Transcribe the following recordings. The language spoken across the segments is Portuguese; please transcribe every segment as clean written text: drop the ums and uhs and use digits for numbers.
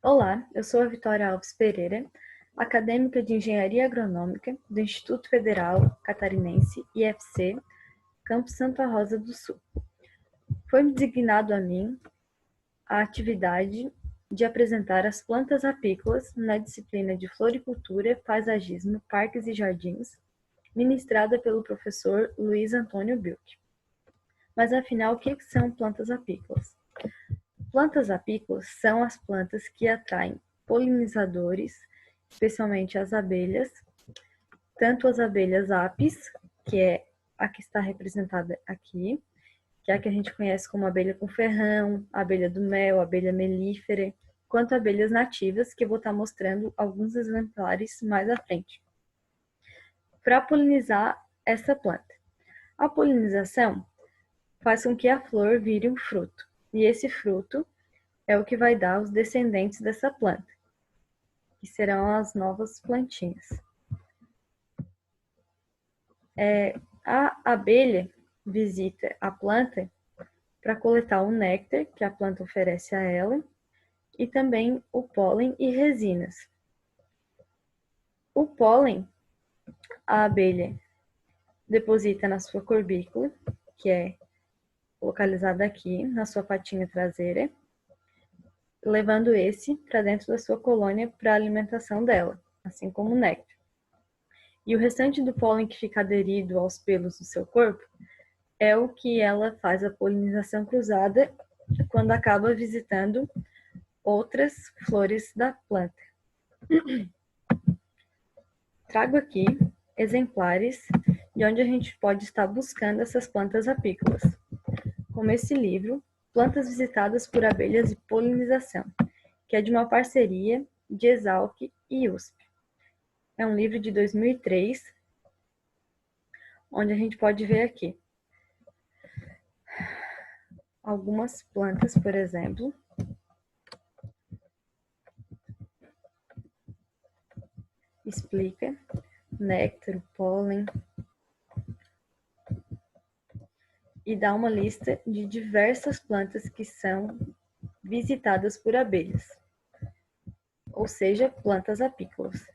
Olá, eu sou a Vitória Alves Pereira, acadêmica de Engenharia Agronômica do Instituto Federal Catarinense, IFC, Campus Santa Rosa do Sul. Foi-me designado a mim a atividade de apresentar as plantas apícolas na disciplina de Floricultura, Paisagismo, Parques e Jardins, ministrada pelo professor Luiz Antônio Bilk. Mas afinal, o que são plantas apícolas? Plantas apícolas são as plantas que atraem polinizadores, especialmente as abelhas, tanto as abelhas apis, que é a que está representada aqui, que é a que a gente conhece como abelha com ferrão, abelha do mel, abelha melífera, quanto abelhas nativas, que eu vou estar mostrando alguns exemplares mais à frente. Para polinizar essa planta. A polinização faz com que a flor vire um fruto, e esse fruto é o que vai dar os descendentes dessa planta, que serão as novas plantinhas. A abelha visita a planta para coletar o néctar que a planta oferece a ela e também o pólen e resinas. O pólen, a abelha deposita na sua corbícula, que é localizada aqui na sua patinha traseira, levando esse para dentro da sua colônia para a alimentação dela, assim como o néctar. E o restante do pólen que fica aderido aos pelos do seu corpo é o que ela faz a polinização cruzada quando acaba visitando outras flores da planta. Trago aqui exemplares de onde a gente pode estar buscando essas plantas apícolas, como esse livro, Plantas Visitadas por Abelhas e Polinização, que é de uma parceria de Exalc e USP. É um livro de 2003, onde a gente pode ver aqui algumas plantas, por exemplo, explica néctar, pólen, e dá uma lista de diversas plantas que são visitadas por abelhas, ou seja, plantas apícolas.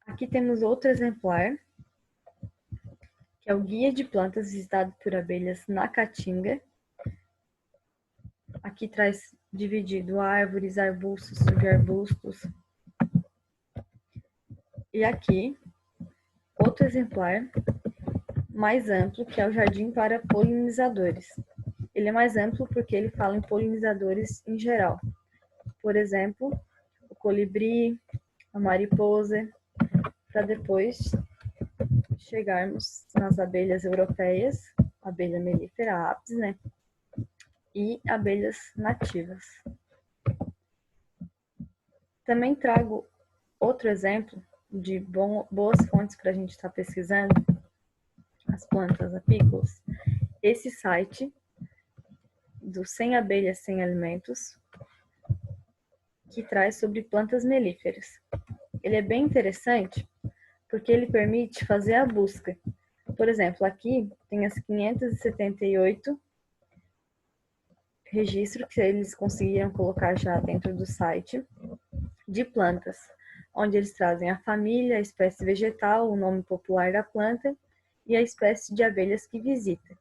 Aqui temos outro exemplar, que é o Guia de Plantas Visitado por Abelhas na Caatinga. Aqui traz dividido árvores, arbustos, subarbustos. E aqui, outro exemplar mais amplo, que é o Jardim para Polinizadores. Ele é mais amplo porque ele fala em polinizadores em geral. Por exemplo, o colibri, a mariposa, para depois chegarmos nas abelhas europeias, abelha melífera, apis, né? E abelhas nativas. Também trago outro exemplo de boas fontes para a gente estar pesquisando as plantas apícolas. Esse site do 100 abelhas, 100 alimentos, que traz sobre plantas melíferas. Ele é bem interessante porque ele permite fazer a busca. Por exemplo, aqui tem as 578 registros que eles conseguiram colocar já dentro do site de plantas, onde eles trazem a família, a espécie vegetal, o nome popular da planta e a espécie de abelhas que visita.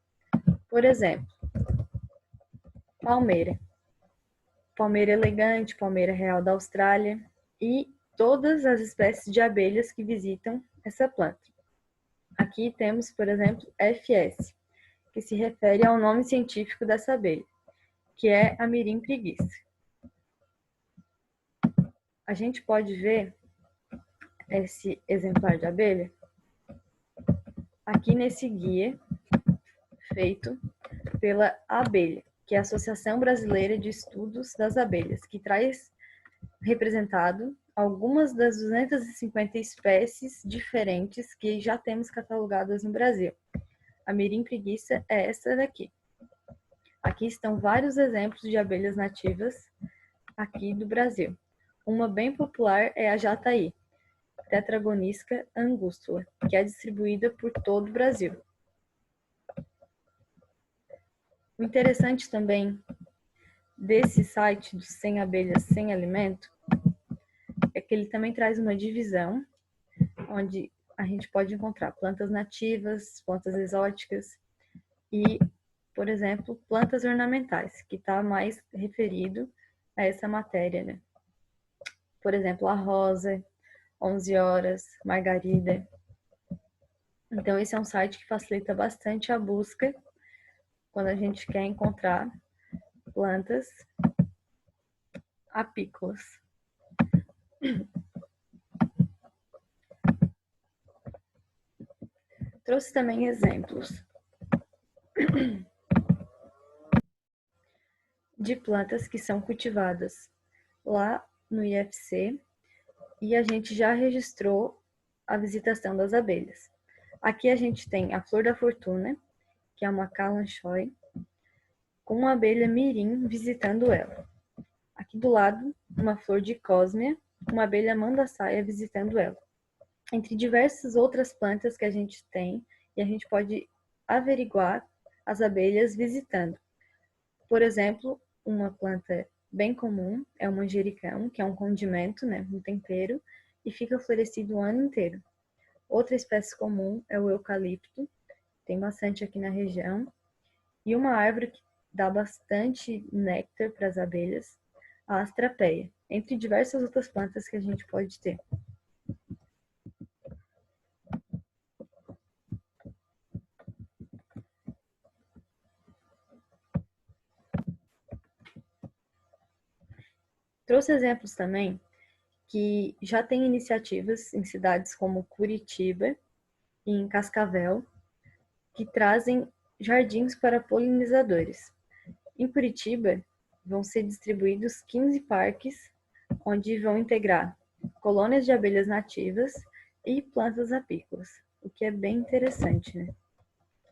Por exemplo, palmeira. Palmeira elegante, palmeira real da Austrália e todas as espécies de abelhas que visitam essa planta. Aqui temos, por exemplo, FS, que se refere ao nome científico dessa abelha, que é a mirim preguiça. A gente pode ver esse exemplar de abelha aqui nesse guia feito pela Abelha, que é a Associação Brasileira de Estudos das Abelhas, que traz representado algumas das 250 espécies diferentes que já temos catalogadas no Brasil. A mirim preguiça é essa daqui. Aqui estão vários exemplos de abelhas nativas aqui do Brasil. Uma bem popular é a jataí, Tetragonisca angustula, que é distribuída por todo o Brasil. O interessante também desse site do 100 abelhas sem alimento é que ele também traz uma divisão onde a gente pode encontrar plantas nativas, plantas exóticas e, por exemplo, plantas ornamentais, que está mais referido a essa matéria, né? Por exemplo, a rosa, 11 horas, margarida. Então, esse é um site que facilita bastante a busca quando a gente quer encontrar plantas apícolas. Trouxe também exemplos de plantas que são cultivadas lá no IFC e a gente já registrou a visitação das abelhas. Aqui a gente tem a flor da fortuna, que é uma calanchoe, com uma abelha mirim visitando ela. Aqui do lado, uma flor de cósmia, uma abelha mandaçaia visitando ela. Entre diversas outras plantas que a gente tem, e a gente pode averiguar as abelhas visitando. Por exemplo, uma planta bem comum é o manjericão, que é um condimento, né, um tempero, e fica florescido o ano inteiro. Outra espécie comum é o eucalipto, tem bastante aqui na região, e uma árvore que dá bastante néctar para as abelhas, a astrapeia, entre diversas outras plantas que a gente pode ter. Trouxe exemplos também que já tem iniciativas em cidades como Curitiba e em Cascavel, que trazem jardins para polinizadores. Em Curitiba, vão ser distribuídos 15 parques, onde vão integrar colônias de abelhas nativas e plantas apícolas, o que é bem interessante, né?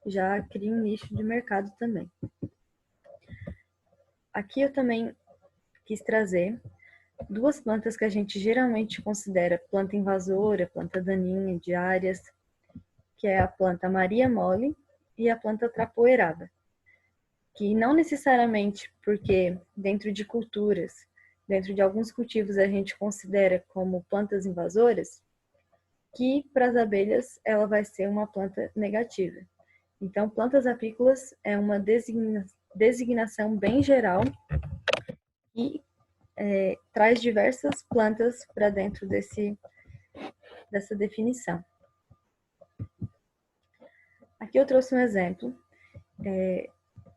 Já cria um nicho de mercado também. Aqui eu também quis trazer duas plantas que a gente geralmente considera planta invasora, planta daninha de áreas, que é a planta Maria Mole e a planta Trapoeraba, que não necessariamente porque dentro de culturas, dentro de alguns cultivos a gente considera como plantas invasoras, que para as abelhas ela vai ser uma planta negativa. Então, plantas apícolas é uma designação bem geral e traz diversas plantas para dentro dessa definição. Aqui eu trouxe um exemplo,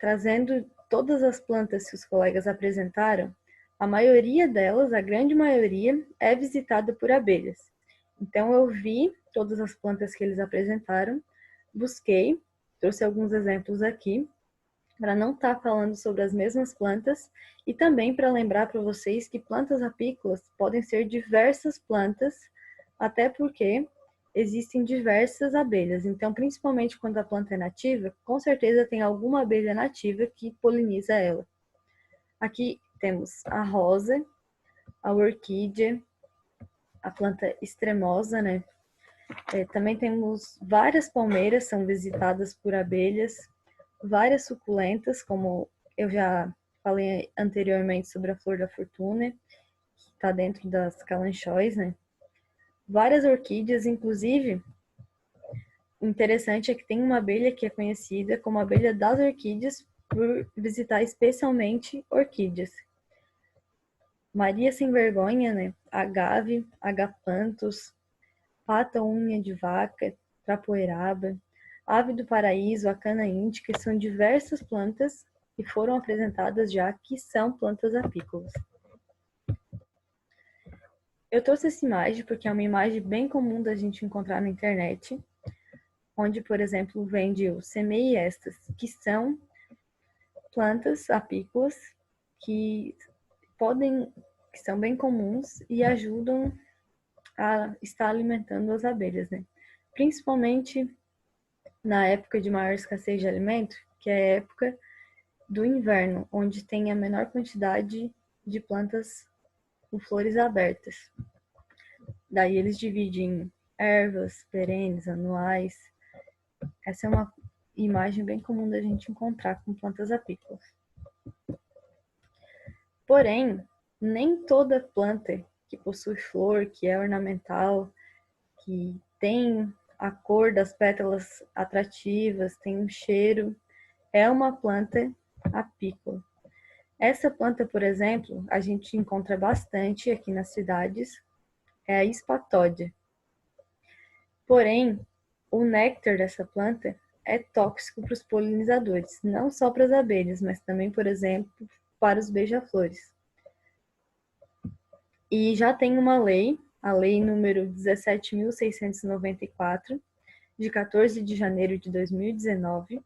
trazendo todas as plantas que os colegas apresentaram, a maioria delas, a grande maioria, é visitada por abelhas. Então eu vi todas as plantas que eles apresentaram, busquei, trouxe alguns exemplos aqui, para não estar falando sobre as mesmas plantas e também para lembrar para vocês que plantas apícolas podem ser diversas plantas, até porque existem diversas abelhas. Então, principalmente quando a planta é nativa, com certeza tem alguma abelha nativa que poliniza ela. Aqui temos a rosa, a orquídea, a planta extremosa, né? Também temos várias palmeiras, são visitadas por abelhas, várias suculentas, como eu já falei anteriormente sobre a flor da fortuna, que está dentro das calanchóis, né? Várias orquídeas, inclusive, o interessante é que tem uma abelha que é conhecida como a abelha das orquídeas por visitar especialmente orquídeas. Maria sem vergonha, né? Agave, agapanthus, pata-unha de vaca, trapoeraba, ave do paraíso, a cana índica, são diversas plantas que foram apresentadas já que são plantas apícolas. Eu trouxe essa imagem porque é uma imagem bem comum da gente encontrar na internet, onde, por exemplo, vende o semeiestas, que são plantas apícolas que são bem comuns e ajudam a estar alimentando as abelhas, né? Principalmente na época de maior escassez de alimento, que é a época do inverno, onde tem a menor quantidade de plantas com flores abertas. Daí eles dividem em ervas, perenes, anuais. Essa é uma imagem bem comum da gente encontrar com plantas apícolas. Porém, nem toda planta que possui flor, que é ornamental, que tem a cor das pétalas atrativas, tem um cheiro, é uma planta apícola. Essa planta, por exemplo, a gente encontra bastante aqui nas cidades, é a espatódia. Porém, o néctar dessa planta é tóxico para os polinizadores, não só para as abelhas, mas também, por exemplo, para os beija-flores. E já tem uma lei, a lei número 17.694, de 14 de janeiro de 2019,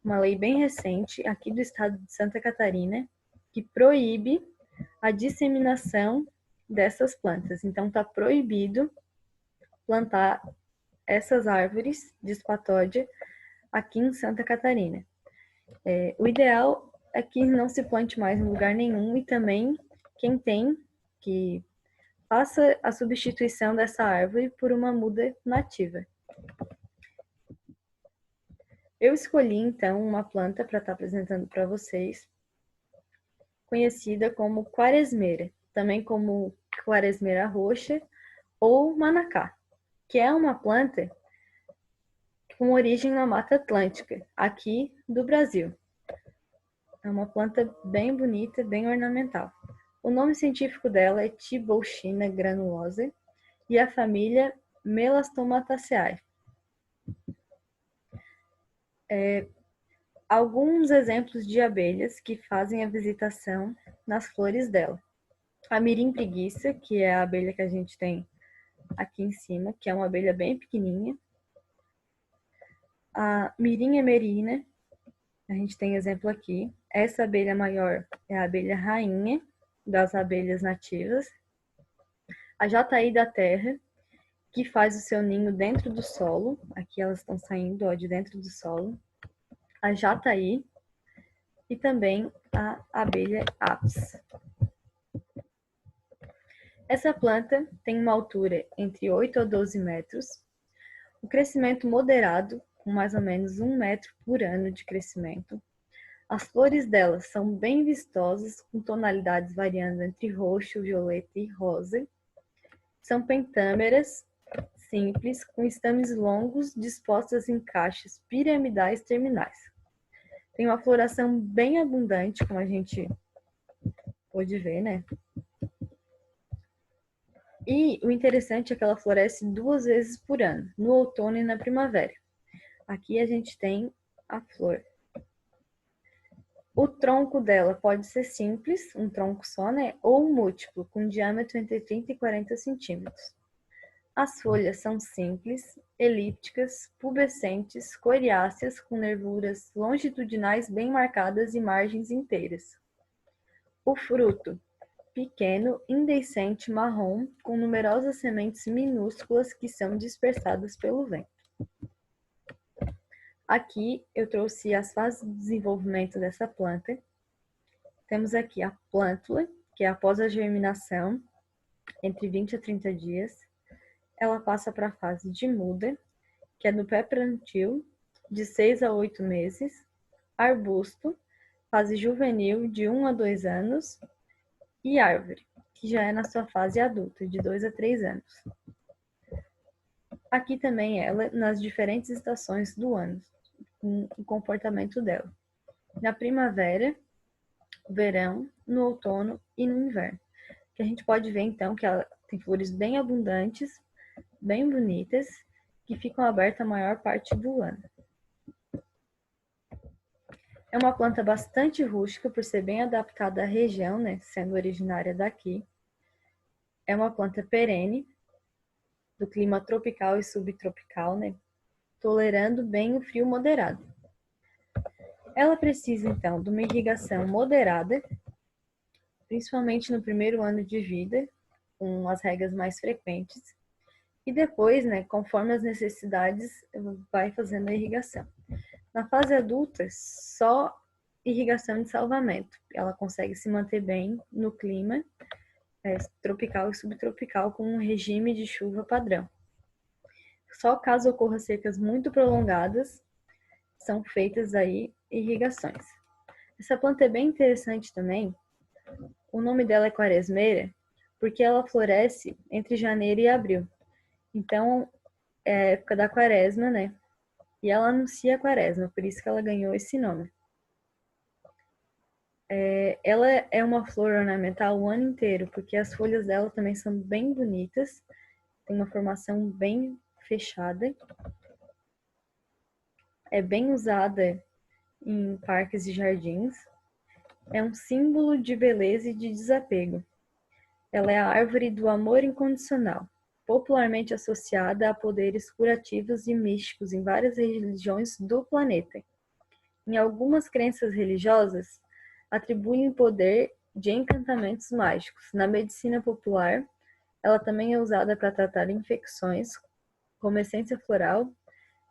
uma lei bem recente aqui do estado de Santa Catarina, que proíbe a disseminação dessas plantas. Então, está proibido plantar essas árvores de espatódia aqui em Santa Catarina. O ideal é que não se plante mais em lugar nenhum e também quem tem que faça a substituição dessa árvore por uma muda nativa. Eu escolhi então uma planta para estar apresentando para vocês, conhecida como quaresmeira, também como quaresmeira roxa ou manacá, que é uma planta com origem na Mata Atlântica, aqui do Brasil. É uma planta bem bonita, bem ornamental. O nome científico dela é Tibouxina granulosa e a família Melastomataceae. Alguns exemplos de abelhas que fazem a visitação nas flores dela. A mirim preguiça, que é a abelha que a gente tem aqui em cima, que é uma abelha bem pequenininha. A mirim emerina, a gente tem exemplo aqui. Essa abelha maior é a abelha rainha das abelhas nativas. A jataí da terra, que faz o seu ninho dentro do solo. Aqui elas estão saindo de dentro do solo. A jataí e também a abelha apis. Essa planta tem uma altura entre 8 a 12 metros, o crescimento moderado, com mais ou menos 1 metro por ano de crescimento. As flores delas são bem vistosas, com tonalidades variando entre roxo, violeta e rosa. São pentâmeras, simples, com estames longos dispostas em caixas piramidais terminais. Tem uma floração bem abundante, como a gente pode ver, né? E o interessante é que ela floresce 2 vezes por ano, no outono e na primavera. Aqui a gente tem a flor. O tronco dela pode ser simples, um tronco só, né? Ou múltiplo, com diâmetro entre 30 e 40 centímetros. As folhas são simples, elípticas, pubescentes, coriáceas, com nervuras longitudinais bem marcadas e margens inteiras. O fruto, pequeno, indehiscente, marrom, com numerosas sementes minúsculas que são dispersadas pelo vento. Aqui eu trouxe as fases de desenvolvimento dessa planta. Temos aqui a plântula, que é após a germinação, entre 20 a 30 dias. Ela passa para a fase de muda, que é no pé plantio, de 6 a 8 meses. Arbusto, fase juvenil, de 1 a 2 anos. E árvore, que já é na sua fase adulta, de 2 a 3 anos. Aqui também ela, nas diferentes estações do ano, com o comportamento dela. Na primavera, verão, no outono e no inverno. Que a gente pode ver então que ela tem flores bem abundantes, bem bonitas, que ficam abertas a maior parte do ano. É uma planta bastante rústica por ser bem adaptada à região, né, sendo originária daqui. É uma planta perene, do clima tropical e subtropical, né, tolerando bem o frio moderado. Ela precisa, então, de uma irrigação moderada, principalmente no primeiro ano de vida, com as regas mais frequentes, e depois, né, conforme as necessidades, vai fazendo a irrigação. Na fase adulta, só irrigação de salvamento. Ela consegue se manter bem no clima tropical e subtropical com um regime de chuva padrão. Só caso ocorra secas muito prolongadas, são feitas aí irrigações. Essa planta é bem interessante também, O nome dela é quaresmeira porque ela floresce entre janeiro e abril. Então, é a época da quaresma, né? E ela anuncia a quaresma, por isso que ela ganhou esse nome. Ela é uma flor ornamental o ano inteiro, porque as folhas dela também são bem bonitas, tem uma formação bem fechada, é bem usada em parques e jardins, é um símbolo de beleza e de desapego. Ela é a árvore do amor incondicional, popularmente associada a poderes curativos e místicos em várias religiões do planeta. Em algumas crenças religiosas, atribuem poder de encantamentos mágicos. Na medicina popular, ela também é usada para tratar infecções, como essência floral,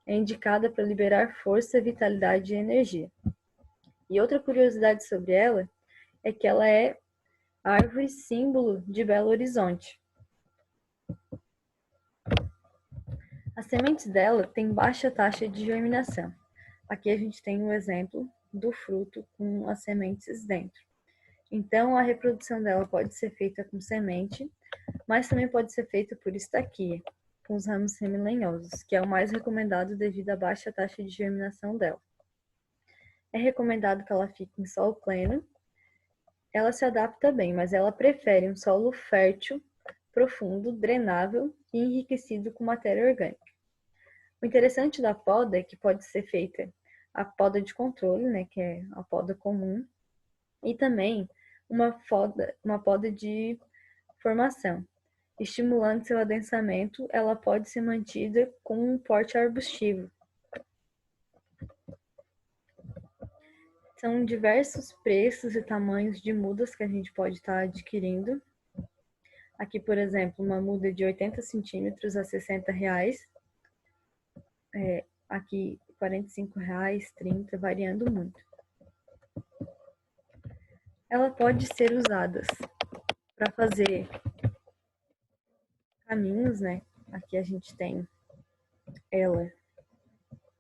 é indicada para liberar força, vitalidade e energia. E outra curiosidade sobre ela é que ela é a árvore símbolo de Belo Horizonte. As sementes dela têm baixa taxa de germinação. Aqui a gente tem um exemplo do fruto com as sementes dentro. Então, a reprodução dela pode ser feita com semente, mas também pode ser feita por estaquia, com os ramos semilenhosos, que é o mais recomendado devido à baixa taxa de germinação dela. É recomendado que ela fique em solo pleno. Ela se adapta bem, mas ela prefere um solo fértil, profundo, drenável e enriquecido com matéria orgânica. O interessante da poda é que pode ser feita a poda de controle, né, que é a poda comum, e também uma poda de formação. Estimulando seu adensamento, ela pode ser mantida com um porte arbustivo. São diversos preços e tamanhos de mudas que a gente pode estar adquirindo. Aqui, por exemplo, uma muda de 80 centímetros a R$60. Aqui, R$45, 30, variando muito. Ela pode ser usada para fazer caminhos, né? Aqui a gente tem ela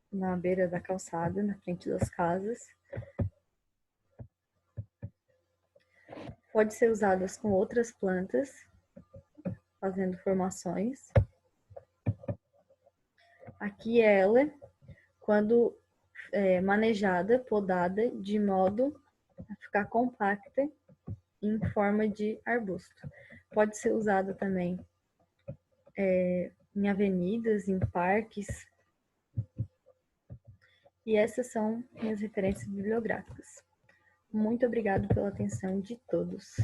na beira da calçada, na frente das casas. Pode ser usadas com outras plantas, fazendo formações. Aqui ela, quando manejada, podada, de modo a ficar compacta em forma de arbusto. Pode ser usada também em avenidas, em parques. E essas são minhas referências bibliográficas. Muito obrigada pela atenção de todos.